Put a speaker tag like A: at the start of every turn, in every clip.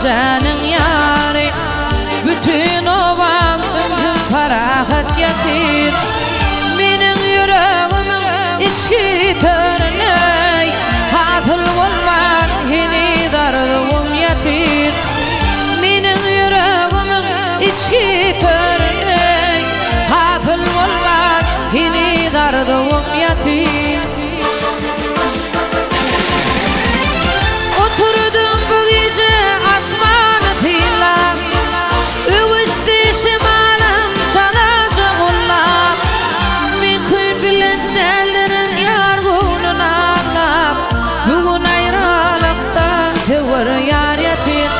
A: gecenin yari. Bütün ovam ömrüm farahat yatir. Menin yüreğimin içki törüney, hatıl olman hini dardığım yatir. Menin yüreğimin içki törüney, hatıl olman hini dardığım yatir. Oturdum bu gece atmanı tillap, üvütti şimalım çalacak ollap. Mümkün bilen derlerin yargının ağlap, bugün ayrılıkta tevır yar yatir.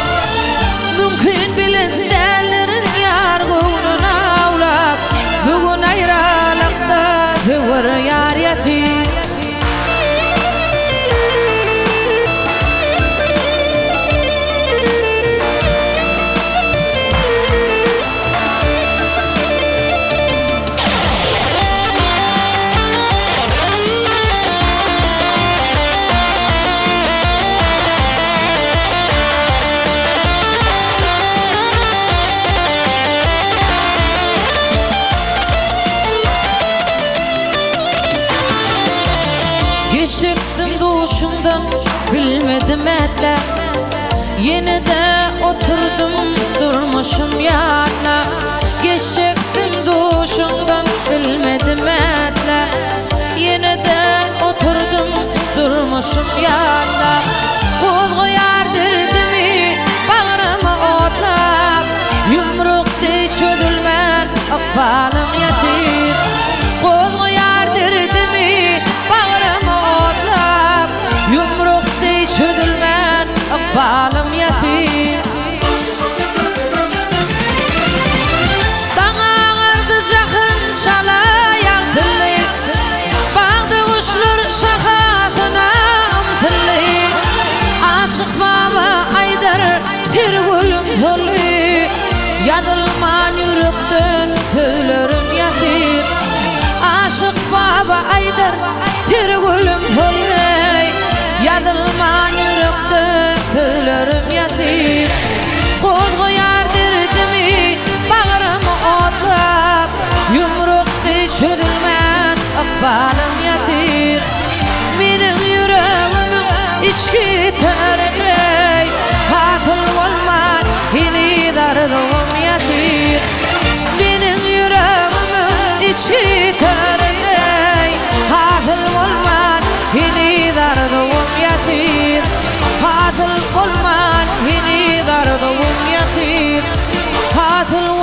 A: Mümkün bilen derlerin yargının ağlap, bugün ayrılıkta tevır yar yatir. Geçiktim duşumdan bilmedim etle, yine de oturdum durmuşum yanına. Geçiktim duşumdan bilmedim etle, yine de oturdum durmuşum yanına. Kul yar derdimi bağrıma otlap, yumruk dey çözülmen akbalım yatir. Kul yar derdimi bağrıma otlap, yumruk dey çözülmen akbalım yatir. Dağa ağırdı jakın çalayan tilli, bağdı kuşlar şakatına umtilli. Açık baba aydar tirgülüm tolli, yadılman yürekten tüylerim yatir. Aşık baba aydar tirgülüm tolli, yadılman yürekten tüylerim yatir. Kol yar derdimi bağrıma otlap, yumruk dey çözülmen akbalım yatir. Menin yüreğimin içki törüney, hatıl olman hini dardığım yatir. Menin yüreğimin içki törüney, hatıl olman hini dardığım yatir. Hatıl olman hini dardığım yatir. Hatıl